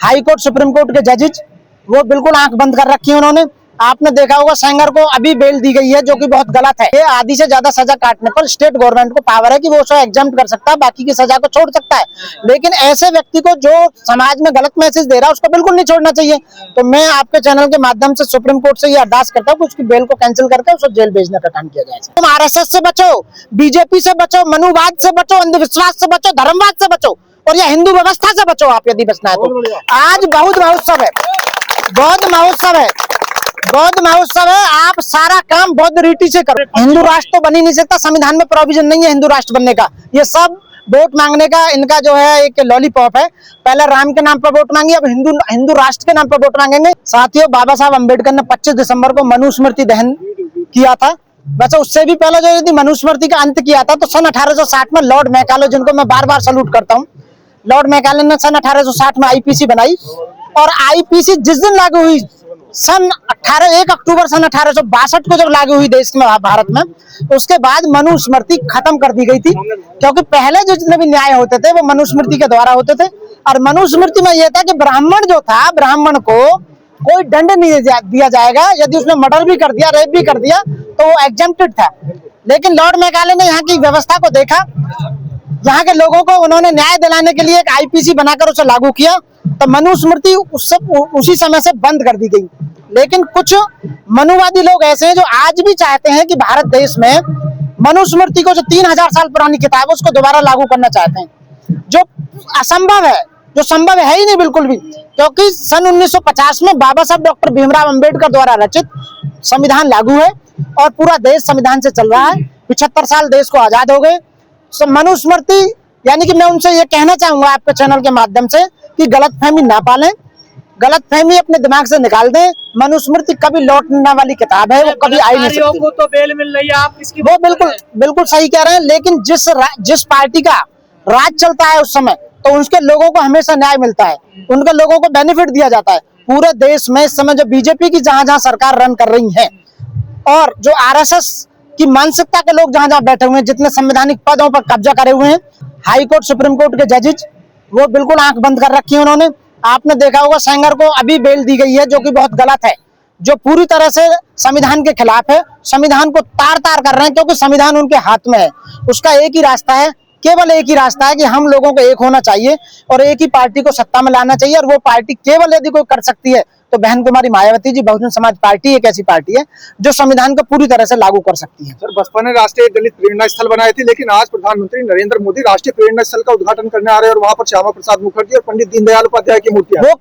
High court supreme court के जजेज वो बिल्कुल आंख बंद कर रखी है उन्होंने। आपने देखा होगा सेंगर को अभी बेल दी गई है, जो कि बहुत गलत है। ये आधी से ज्यादा सजा काटने पर स्टेट गवर्नमेंट को पावर है कि वो उसे एग्जाम्प्ट कर सकता है, बाकी की सजा को छोड़ सकता है। लेकिन ऐसे व्यक्ति को जो समाज में गलत मैसेज दे रहा है उसको बिल्कुल नहीं छोड़ना चाहिए। तो मैं आपके चैनल के माध्यम से सुप्रीम कोर्ट से ये अरदास करता हूँ कि उसकी बेल को कैंसिल करके उसे जेल भेजने का काम किया जाए। तुम आरएसएस से बचो, बीजेपी से बचो, मनुवाद से बचो, अंधविश्वास से बचो, धर्मवाद से बचो और या हिंदू व्यवस्था से बचो। आप यदि बचना है तो आज बौद्ध महोत्सव है, बौद्ध महोत्सव है, बौद्ध महोत्सव है। आप सारा काम बौद्ध रीति से करो। हिंदू राष्ट्र तो बन ही नहीं सकता, संविधान में प्रोविजन नहीं है हिंदू राष्ट्र बनने का। ये सब वोट मांगने का इनका जो है एक लॉलीपॉप है। पहले राम के नाम पर वोट मांगी, अब हिंदू राष्ट्र के नाम पर वोट मांगेंगे। साथियों, बाबा साहब अम्बेडकर ने 25 दिसंबर को मनुस्मृति दहन किया था। वैसे उससे भी पहले जो यदि मनुस्मृति का अंत किया था तो सन 1860 में लॉर्ड मैकाले, जिनको मैं बार बार सल्यूट करता हूँ, लॉर्ड मैकाले ने सन 1860 में आईपीसी बनाई। और आईपीसी जिस दिन लागू हुई, सन 1 अक्टूबर सन 1862 को जब लागू हुई देश में, भारत में, उसके बाद मनुस्मृति खत्म कर दी गई थी। क्योंकि पहले जो जितने भी न्याय होते थे वो मनुस्मृति के द्वारा होते थे। और मनुस्मृति में यह था कि ब्राह्मण जो था, ब्राह्मण को कोई दंड नहीं दिया जाएगा। यदि उसने मर्डर भी कर दिया, रेप भी कर दिया तो वो एग्जेम्प्टेड था। लेकिन लॉर्ड मैकाले ने यहाँ की व्यवस्था को देखा, यहाँ के लोगों को उन्होंने न्याय दिलाने के लिए एक आईपीसी बनाकर उसे लागू किया, तो मनुस्मृति उसी समय से बंद कर दी गई। लेकिन कुछ मनुवादी लोग ऐसे हैं जो आज भी चाहते हैं कि भारत देश में मनुस्मृति को, जो 3000 साल पुरानी किताब है, उसको दोबारा लागू करना चाहते हैं, जो असंभव है, जो संभव है ही नहीं बिल्कुल भी। क्योंकि सन 1950 में बाबा साहब डॉक्टर भीमराव अंबेडकर द्वारा रचित संविधान लागू है और पूरा देश संविधान से चल रहा है। 75 साल देश को आजाद हो गए। मनुस्मृति, यानी कि मैं उनसे ये कहना चाहूंगा आपके चैनल के माध्यम से कि गलतफहमी ना पालें, गलतफहमी अपने दिमाग से निकाल दें। मनुस्मृति कभी लौटने वाली किताब है, वो कभी आई नहीं सकती। को तो बेल मिल रही है, आप इसकी वो बिल्कुल सही कह रहे हैं। लेकिन जिस पार्टी का राज चलता है उस समय, तो उसके लोगों को हमेशा न्याय मिलता है, उनके लोगों को बेनिफिट दिया जाता है। पूरे देश में इस समय जो बीजेपी की जहां सरकार रन कर रही है और जो आरएसएस की मानसिकता के लोग जहां बैठे हुए हैं, जितने संवैधानिक पदों पर कब्जा करे हुए हैं, हाई कोर्ट सुप्रीम कोर्ट के जजेज वो बिल्कुल आंख बंद कर रखी है उन्होंने। आपने देखा होगा सेंगर को अभी बेल दी गई है, जो कि बहुत गलत है, जो पूरी तरह से संविधान के खिलाफ है। संविधान को तार तार कर रहे हैं, क्योंकि संविधान उनके हाथ में है। उसका एक ही रास्ता है, केवल एक ही रास्ता है कि हम लोगों को एक होना चाहिए और एक ही पार्टी को सत्ता में लाना चाहिए। और वो पार्टी केवल यदि कोई कर सकती है तो बहन कुमारी मायावती जी, बहुजन समाज पार्टी एक ऐसी पार्टी है जो संविधान को पूरी तरह से लागू कर सकती है। सर, बसपा ने राष्ट्रीय दलित प्रेरणा स्थल बनाए थे, लेकिन आज प्रधानमंत्री नरेंद्र मोदी राष्ट्रीय प्रेरणा स्थल का उद्घाटन करने आ रहे हैं और वहां पर श्यामा प्रसाद मुखर्जी और पंडित दीनदयाल उपाध्याय की मूर्तियां। वो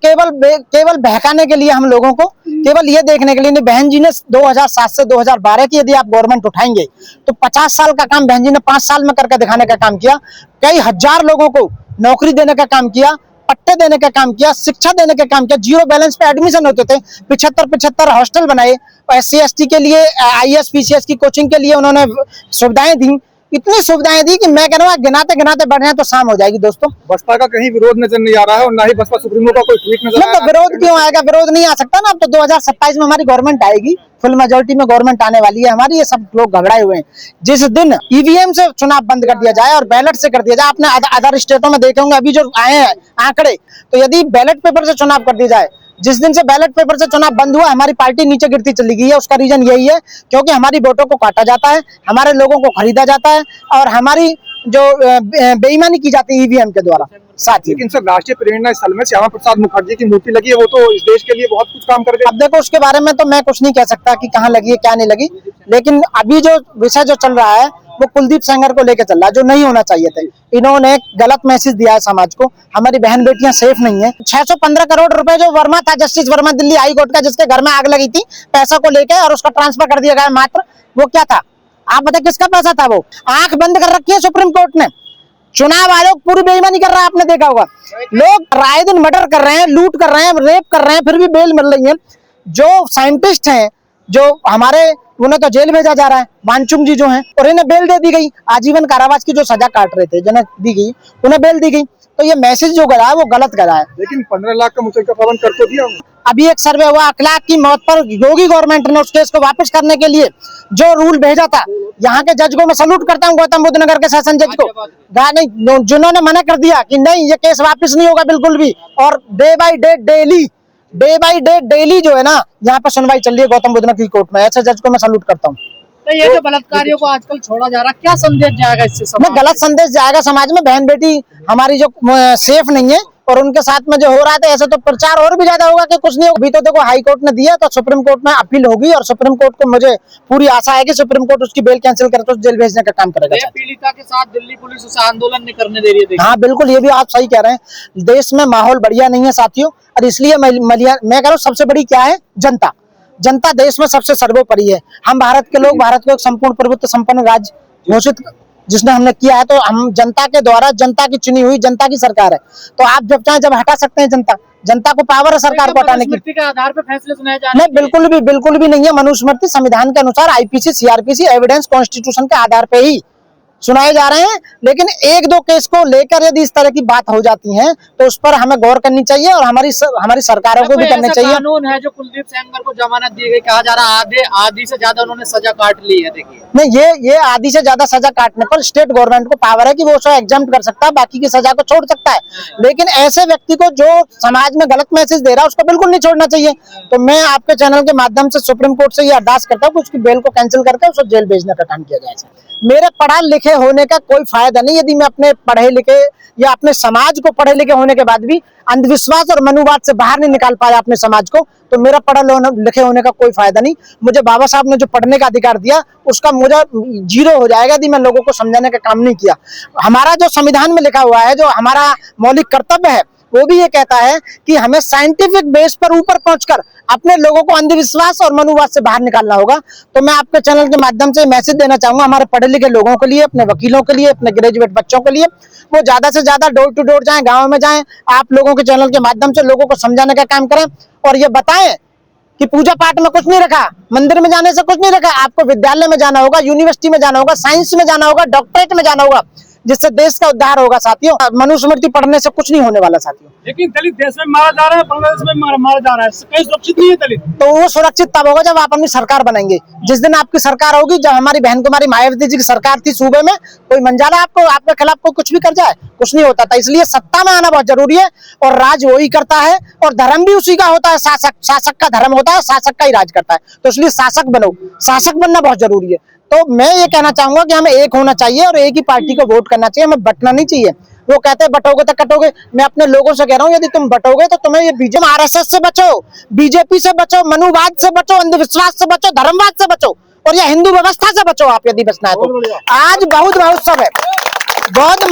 केवल बहकाने के लिए, हम लोगों को केवल ये देखने के लिए। बहन जी ने 2007 से 2012 की यदि आप गवर्नमेंट उठाएंगे तो 50 साल का काम बहन जी ने 5 साल में करके दिखाने का काम किया। कई हजार लोगों को नौकरी देने का काम किया, पट्टे देने का काम किया, शिक्षा देने का काम किया। 0 बैलेंस पे एडमिशन होते थे, 75 हॉस्टल बनाए, SC ST के लिए IAS PCS की कोचिंग के लिए उन्होंने सुविधाएं दी। इतनी सुविधाएं दी कि मैं कह रहा हूँ गिनाते गिनाते बढ़ रहे हैं तो शाम हो जाएगी दोस्तों। बसपा का कहीं विरोध नजर नहीं आ रहा है और ना ही बसपा सुप्रीमो का कोई ट्वीट नजर आ रहा है। तो विरोध क्यों आएगा? विरोध नहीं आ सकता ना। अब तो 2027 में हमारी गवर्नमेंट आएगी, फुल मेजोरिटी में गवर्नमेंट आने वाली है हमारी। ये सब लोग घबराए हुए हैं। जिस दिन EVM से चुनाव बंद कर दिया जाए और बैलेट से कर दिया जाए, आपने अदर स्टेटों में देखे होंगे अभी जो आए हैं आंकड़े, तो यदि बैलेट पेपर से चुनाव कर दिया जाए, जिस दिन से बैलेट पेपर से चुनाव बंद हुआ, हमारी पार्टी नीचे गिरती चली गई है। उसका रीजन यही है क्योंकि हमारी वोटों को काटा जाता है, हमारे लोगों को खरीदा जाता है और हमारी जो बेईमानी की जाती है EVM के द्वारा। साथ ही लेकिन सर, राष्ट्रीय प्रेरणा स्थल में श्यामा प्रसाद मुखर्जी की मूर्ति लगी है, वो तो इस देश के लिए बहुत कुछ काम कर गए। अब देखो, उसके बारे में तो मैं कुछ नहीं कह सकता कि कहाँ लगी है क्या नहीं लगी। लेकिन अभी जो विषय जो चल रहा है वो कुलदीप सेंगर को लेकर चल रहा है, जो नहीं होना चाहिए थे। इन्होंने एक गलत मैसेज दिया है समाज को। हमारी बहन बेटियां सेफ नहीं है। 615 करोड़ रुपए जो वर्मा था, justice Verma Delhi high court का, जिसके घर में आग लगी थी पैसा को लेकर और उसका ट्रांसफर कर दिया गया मात्र, वो क्या था? आप बताए किसका पैसा था? वो आंख बंद कर रखी है सुप्रीम कोर्ट ने। चुनाव आयोग पूरी बेईमानी कर रहा है, आपने देखा होगा। लोग राय दिन मर्डर कर रहे हैं, लूट कर रहे हैं, रेप कर रहे हैं, फिर भी बेल मिल रही है। जो साइंटिस्ट हैं, जो हमारे उन्हें तो जेल भेजा जा रहा है, वानचुंग जी जो हैं, और इन्हें बेल दे दी गई। आजीवन कारावास की जो सजा काट रहे थे जिन्हें दी गई, उन्हें बेल दी गई। तो ये मैसेज जो गया है वो गलत गया है। लेकिन 15 लाख का मुचलका पाबंद कर तो दिया। अभी एक सर्वे हुआ, अखलाक की मौत पर योगी गवर्नमेंट ने उस केस को वापस करने के लिए जो रूल भेजा था, यहाँ के जज को मैं सल्यूट करता हूँ, गौतम बुद्ध नगर के सेशन जज को, जिन्होंने मना कर दिया कि नहीं ये केस वापस नहीं होगा बिल्कुल भी। और डे बाई डे डेली जो है ना, यहाँ पर सुनवाई चल रही है गौतम बुद्ध नगर की कोर्ट में। ऐसे जज को मैं सल्यूट करता हूँ। तो ये जो बलात्कारियों को आजकल छोड़ा जा रहा है, क्या संदेश जाएगा इससे समाज में? गलत संदेश जाएगा समाज में। बहन बेटी हमारी जो सेफ नहीं है, और उनके साथ में जो हो रहा था, ऐसे तो प्रचार और भी ज्यादा होगा कि कुछ नहीं होगा। अभी तो देखो हाई कोर्ट ने दिया, तो सुप्रीम कोर्ट में अपील होगी, और सुप्रीम कोर्ट को मुझे पूरी आशा है कि सुप्रीम कोर्ट उसकी बेल कैंसिल करके उस जेल भेजने का काम करेगा। पीड़िता के साथ दिल्ली पुलिस उसे आंदोलन नहीं करने दे रही है। हाँ बिल्कुल, ये भी आप सही कह रहे हैं। देश में माहौल बढ़िया नहीं है साथियों, और इसलिए मैं कह रहा हूँ सबसे बड़ी क्या है, जनता। जनता देश में सबसे सर्वोपरि है। हम भारत के लोग भारत को एक संपूर्ण प्रभुत्व संपन्न राज्य घोषित जिसने हमने किया है, तो हम जनता के द्वारा, जनता की चुनी हुई जनता की सरकार है। तो आप जब चाहें जब हटा सकते हैं। जनता को पावर है सरकार को हटाने की। के आधार पर फैसले सुनाए जा रहे हैं? नहीं, बिल्कुल भी नहीं है। मनुस्मृति संविधान के अनुसार आईपीसी, सीआरपीसी, एविडेंस, कॉन्स्टिट्यूशन के आधार पे ही सुनाए जा रहे हैं। लेकिन एक दो केस को लेकर यदि इस तरह की बात हो जाती है, तो उस पर हमें गौर करनी चाहिए, और हमारी सरकारों को भी करना चाहिए। कानून है जो कुलदीप सेंगर को जमानत दी गई, कहा जा रहा है आधी से ज्यादा उन्होंने सजा काट ली है। देखिए नहीं, ये आधी से ज्यादा सजा काटने पर स्टेट गवर्नमेंट को पावर है कि वो उसे एग्जम्प्ट कर सकता है, बाकी की सजा को छोड़ सकता है। लेकिन ऐसे व्यक्ति को जो समाज में गलत मैसेज दे रहा है, उसको बिल्कुल नहीं छोड़ना चाहिए। तो मैं आपके चैनल के माध्यम से सुप्रीम कोर्ट से ये अरदास करता हूँ कि उसकी बेल को कैंसिल करके उसे जेल भेजने का काम किया जाए। मेरे पढ़ा लिखे होने का कोई फायदा नहीं यदि मैं अपने पढ़े लिखे या अपने समाज को पढ़े लिखे होने के बाद भी अंधविश्वास और मनुवाद से बाहर नहीं निकाल पाया अपने समाज को, तो मेरा पढ़ा लिखे होने का कोई फायदा नहीं। मुझे बाबा साहब ने जो पढ़ने का अधिकार दिया, उसका मुझे जीरो हो जाएगा यदि मैं लोगों को समझाने का काम नहीं किया। हमारा जो संविधान में लिखा हुआ है, जो हमारा मौलिक कर्तव्य है, वो भी ये कहता है कि हमें साइंटिफिक बेस पर ऊपर पहुंचकर अपने लोगों को अंधविश्वास और मनुवाद से बाहर निकालना होगा। तो मैं आपके चैनल के माध्यम से मैसेज देना चाहूंगा हमारे पढ़े लिखे लोगों के लिए, अपने वकीलों के लिए, अपने ग्रेजुएट बच्चों के लिए, वो ज्यादा से ज्यादा डोर टू डोर जाएं, गाँव में जाएं, आप लोगों के चैनल के माध्यम से लोगों को समझाने का काम करें, और ये बताएं कि पूजा पाठ में कुछ नहीं रखा, मंदिर में जाने से कुछ नहीं रखा। आपको विद्यालय में जाना होगा, यूनिवर्सिटी में जाना होगा, साइंस में जाना होगा, डॉक्टरेट में जाना होगा, जिससे देश का उद्धार होगा साथियों। मनुस्मृति पढ़ने से कुछ नहीं होने वाला साथियों। लेकिन दलित देश में मारा जा रहा है, बांग्लादेश में मारा जा रहा है, कहीं सुरक्षित नहीं है दलित। तो वो सुरक्षित तब होगा जब आप अपनी सरकार बनाएंगे। जिस दिन आपकी सरकार होगी, जब हमारी बहन कुमारी मायावती जी की सरकार थी सूबे में, कोई मंजाला आपको आपके खिलाफ को कुछ भी कर जाए, कुछ नहीं होता था। इसलिए सत्ता में आना बहुत जरूरी है, और राज वही करता है, और धर्म भी उसी का होता है। शासक का धर्म होता है, शासक का ही राज करता है। तो इसलिए शासक बनो, शासक बनना बहुत जरूरी है। तो मैं ये कहना चाहूंगा कि हमें एक होना चाहिए और एक ही पार्टी को वोट करना चाहिए, हमें बटना नहीं चाहिए। वो कहते हैं बटोगे तो कटोगे, मैं अपने लोगों से कह रहा हूँ यदि तुम बटोगे तो तुम्हें ये बीजेपी आरएसएस से बचो, बीजेपी से बचो, मनुवाद से बचो, अंधविश्वास से बचो, धर्मवाद से बचो, और ये हिंदू व्यवस्था से बचो। आप यदि बचना है तो आज बौद्ध महोत्सव है, बौद्ध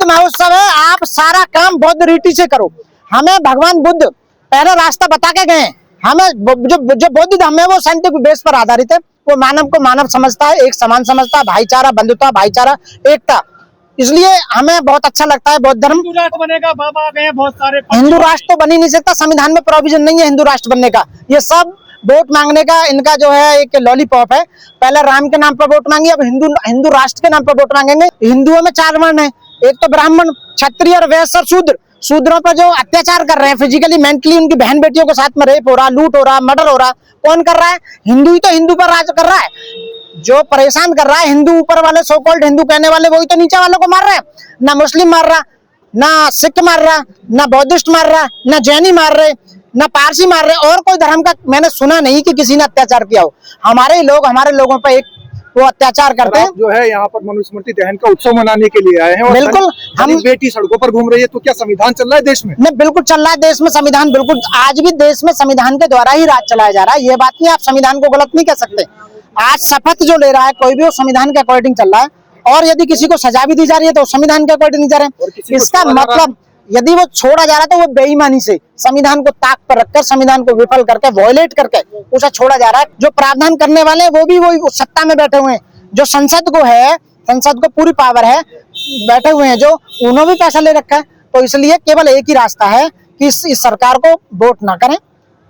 महोत्सव है। आप सारा काम बौद्ध रीति से करो। हमें भगवान बुद्ध पहले रास्ता बता के गए। हमें जो बौद्ध धर्म है वो साइंटिफिक बेस पर आधारित है। वो मानव को मानव समझता है, एक समान समझता है, भाईचारा, बंधुता, भाईचारा, एकता। इसलिए हमें बहुत अच्छा लगता है बौद्ध धर्म। हिंदू राष्ट्र बनेगा, बाबा गए बहुत सारे। हिंदू राष्ट्र तो बन ही नहीं सकता, संविधान में प्रोविजन नहीं है हिंदू राष्ट्र बनने का। ये सब वोट मांगने का इनका जो है एक लॉलीपॉप है। पहले राम के नाम पर वोट मांगी, अब हिंदू राष्ट्र के नाम पर वोट मांगेंगे। हिंदुओं में 4 वर्ण है, एक तो ब्राह्मण, क्षत्रिय और वैश्य और शूद्र। शूद्रों पर जो अत्याचार कर रहे हैं, फिजिकली मेंटली उनकी बहन बेटियों के साथ में रेप हो रहा, लूट हो रहा, मर्डर हो रहा, कौन कर रहा है? हिंदू ही तो हिंदू पर राज कर रहा है। जो परेशान कर रहा है, हिंदू ऊपर वाले, सो कॉल्ड हिंदू कहने वाले, वही तो नीचे वालों को मार रहे हैं। ना मुस्लिम मार रहा, ना सिख मार रहा, ना बौद्धिस्ट मार रहा, ना जैनी मार रहे, ना पारसी मार रहे, और कोई धर्म का मैंने सुना नहीं कि किसी ने अत्याचार किया हो। हमारे लोगों पर एक वो अत्याचार करते हैं। जो है यहाँ पर मनुस्मृति दहन का उत्सव मनाने के लिए आए हैं, और बिल्कुल हम बेटी सड़कों पर घूम रही है, तो क्या संविधान चल रहा है देश में? नहीं, बिल्कुल चल रहा है देश में संविधान। बिल्कुल आज भी देश में संविधान के द्वारा ही राज चलाया जा रहा है। ये बात नहीं, आप संविधान को गलत नहीं कह सकते। आज शपथ जो ले रहा है कोई भी, वो संविधान के अकॉर्डिंग चल रहा है, और यदि किसी को सजा भी दी जा रही है तो संविधान के अकॉर्डिंग दी जा रहे हैं। इसका मतलब यदि वो छोड़ा जा रहा है तो वो बेईमानी से संविधान को ताक पर रखकर, संविधान को विफल करके, वॉयलेट करके उसे छोड़ा जा रहा है। जो प्रावधान करने वाले हैं वो भी वही सत्ता में बैठे हुए हैं। जो संसद को पूरी पावर है, बैठे हुए हैं जो, उन्होंने भी पैसा ले रखा है। तो इसलिए केवल एक ही रास्ता है कि इस सरकार को वोट ना करें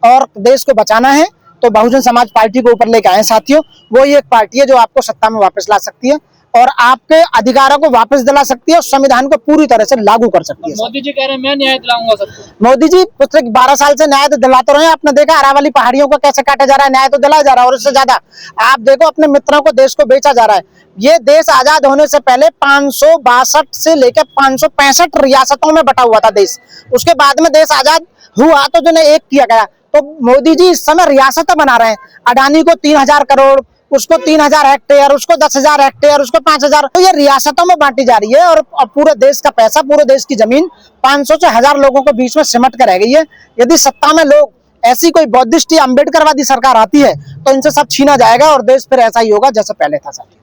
और देश को बचाना है। तो बहुजन समाज पार्टी को ऊपर लेके आए साथियों। वो ही एक पार्टी है जो आपको सत्ता में वापस ला सकती है और आपके अधिकारों को वापस दिला सकती है और संविधान को पूरी तरह से लागू कर सकती है। मोदी जी कह रहे हैं मैं न्याय दिलाऊंगा सबको। मोदी जी पिछले 12 साल से न्याय तो दिलाते रहे हैं। आपने देखा अरावली पहाड़ियों को कैसे काटा जा रहा है, न्याय तो दिलाया जा रहा है। और उससे ज्यादा आप देखो अपने मित्रों को देश को बेचा जा रहा है। ये देश आजाद होने से पहले 562 से लेकर 565 रियासतों में बटा हुआ था देश। उसके बाद में देश आजाद हुआ तो जिन्हें एक किया गया। तो मोदी जी इस समय रियासतें बना रहे हैं। अडानी को 3000 करोड़, उसको 3000 हेक्टेयर, उसको 10,000 हेक्टेयर, उसको 5,000, तो ये रियासतों में बांटी जा रही है। और पूरे देश का पैसा, पूरे देश की जमीन 500 से 1000 लोगों के बीच में सिमट कर रह गई है। यदि सत्ता में लोग ऐसी कोई बौद्धिस्ट या अम्बेडकरवादी सरकार आती है तो इनसे सब छीना जाएगा और देश फिर ऐसा ही होगा जैसे पहले था।